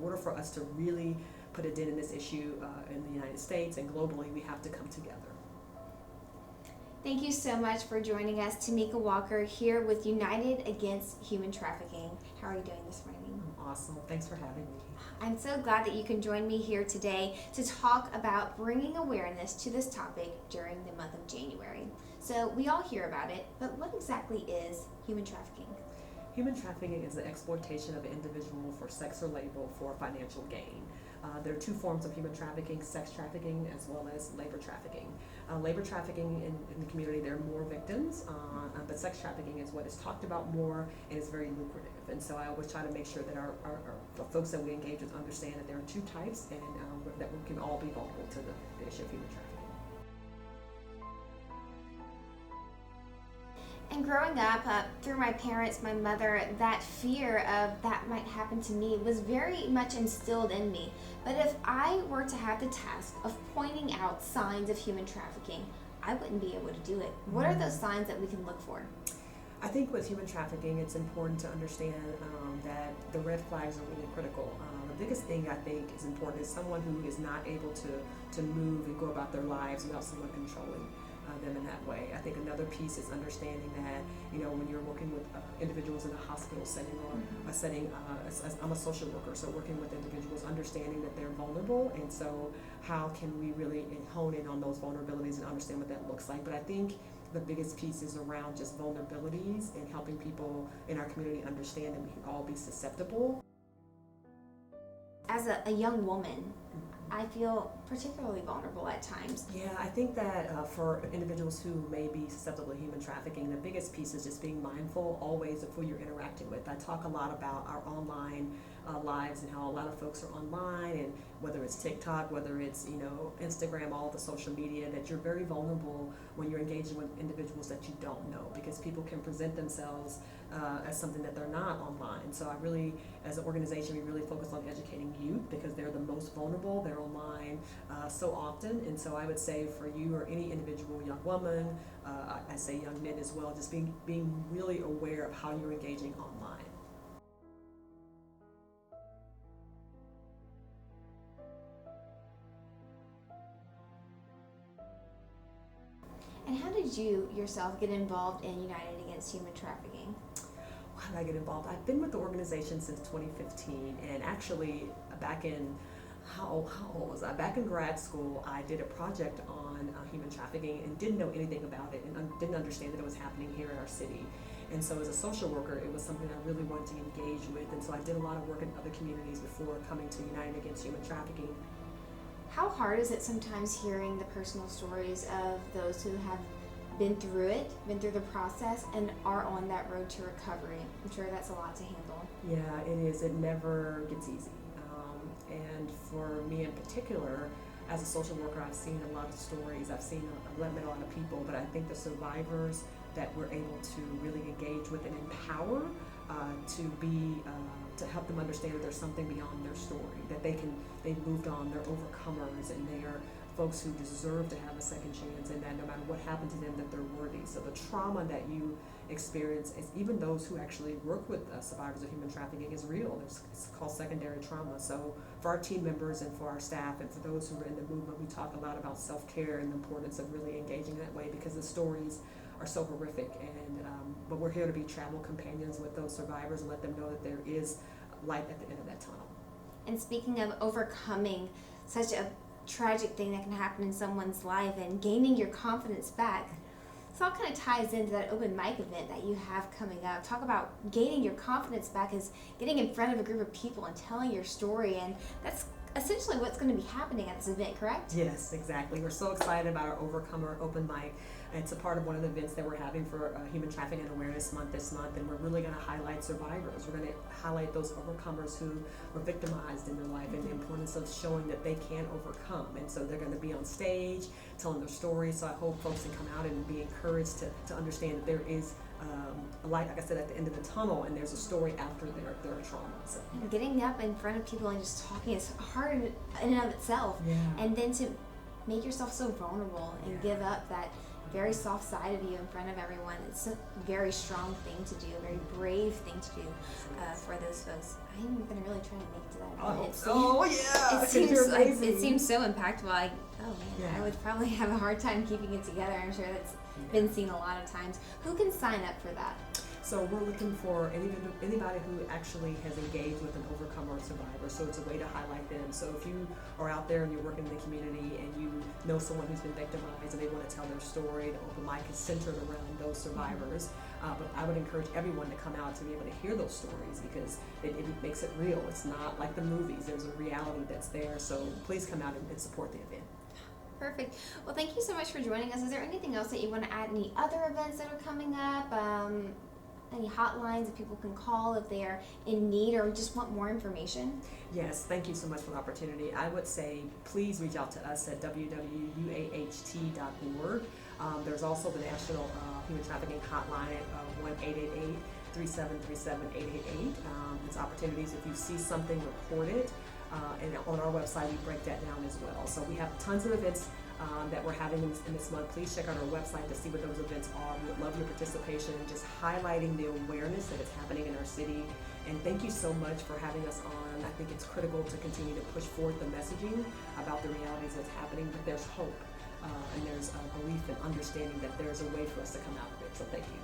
order for us to really put a dent in this issue in the United States and globally, we have to come together. Thank you so much for joining us, Tamika Walker, here with United Against Human Trafficking. How are you doing this morning? I'm awesome. Thanks for having me. I'm so glad that you can join me here today to talk about bringing awareness to this topic during the month of January. So we all hear about it, but what exactly is human trafficking? Human trafficking is the exploitation of an individual for sex or labor for financial gain. There are two forms of human trafficking, sex trafficking as well as labor trafficking. Labor trafficking in the community, there are more victims, but sex trafficking is what is talked about more and is very lucrative. And so I always try to make sure that our folks that we engage with understand that there are two types and that we can all be vulnerable to the issue of human trafficking. And growing up, through my parents, my mother, that fear of that might happen to me was very much instilled in me. But if I were to have the task of pointing out signs of human trafficking, I wouldn't be able to do it. What are those signs that we can look for? I think with human trafficking, it's important to understand that the red flags are really critical. The biggest thing I think is important is someone who is not able to move and go about their lives without someone controlling them in that way. I think another piece is understanding that, when you're working with individuals in a hospital setting or a setting, I'm a social worker, so working with individuals, understanding that they're vulnerable, and so how can we really hone in on those vulnerabilities and understand what that looks like. But I think the biggest piece is around just vulnerabilities and helping people in our community understand that we can all be susceptible. As a young woman, I feel particularly vulnerable at times. Yeah, I think that for individuals who may be susceptible to human trafficking, the biggest piece is just being mindful always of who you're interacting with. I talk a lot about our online lives and how a lot of folks are online, and whether it's TikTok, whether it's Instagram, all the social media, that you're very vulnerable when you're engaging with individuals that you don't know, because people can present themselves as something that they're not online. So I really, as an organization, we really focus on educating youth because they're the most vulnerable. They're online so often, and so I would say for you or any individual young woman, I say young men as well, just being really aware of how you're engaging online. And how did you yourself get involved in United Against Human Trafficking? How did I get involved? I've been with the organization since 2015, and actually back in, how old was I? Back in grad school, I did a project on human trafficking and didn't know anything about it and didn't understand that it was happening here in our city. And so as a social worker, it was something I really wanted to engage with, and so I did a lot of work in other communities before coming to United Against Human Trafficking. How hard is it sometimes hearing the personal stories of those who have been through it, been through the process, and are on that road to recovery? I'm sure that's a lot to handle. Yeah, it is. It never gets easy. And for me in particular, as a social worker, I've seen a lot of stories. I've met a lot of people, but I think the survivors that we're able to really engage with and empower to help them understand that there's something beyond their story, that they've moved on, they're overcomers, and they are folks who deserve to have a second chance, and that no matter what happened to them, that they're worthy. So the trauma that you experience, is even those who actually work with survivors of human trafficking, is real. It's called secondary trauma. So for our team members and for our staff and for those who are in the movement, we talk a lot about self-care and the importance of really engaging that way, because the stories are so horrific, but we're here to be travel companions with those survivors and let them know that there is light at the end of that tunnel. And speaking of overcoming such a tragic thing that can happen in someone's life and gaining your confidence back, this all kind of ties into that open mic event that you have coming up. Talk about gaining your confidence back is getting in front of a group of people and telling your story, and that's essentially what's going to be happening at this event, correct? Yes, exactly. We're so excited about our Overcomer Open Mic. It's a part of one of the events that we're having for Human Trafficking Awareness Month this month, and we're really going to highlight survivors. We're going to highlight those overcomers who were victimized in their life and the importance of showing that they can overcome. And so they're going to be on stage telling their stories, so I hope folks can come out and be encouraged to understand that there is a light, like I said, at the end of the tunnel, and there's a story after their trauma. So. And getting up in front of people and just talking is hard in and of itself. Yeah. And then to make yourself so vulnerable and give up that very soft side of you in front of everyone. It's a very strong thing to do, a very brave thing to do for those folks. I'm gonna really try to make it to that event. It seems so impactful. I would probably have a hard time keeping it together. I'm sure that's been seen a lot of times. Who can sign up for that? So we're looking for anybody who actually has engaged with an overcomer or survivor. So it's a way to highlight them. So if you are out there and you're working in the community and you know someone who's been victimized and they want to tell their story, the open mic is centered around those survivors. But I would encourage everyone to come out to be able to hear those stories because it makes it real. It's not like the movies. There's a reality that's there. So please come out and support the event. Perfect. Well, thank you so much for joining us. Is there anything else that you want to add? Any other events that are coming up? Any hotlines that people can call if they are in need or just want more information? Yes, thank you so much for the opportunity. I would say please reach out to us at www.uaht.org. There's also the National Human Trafficking Hotline at 1-888-3737-888. It's opportunities if you see something, report it. And on our website, we break that down as well. So we have tons of events that we're having in this month. Please check out our website to see what those events are. We would love your participation and just highlighting the awareness that it's happening in our city. And thank you so much for having us on. I think it's critical to continue to push forward the messaging about the realities that's happening, but there's hope and there's a belief and understanding that there's a way for us to come out of it. So thank you.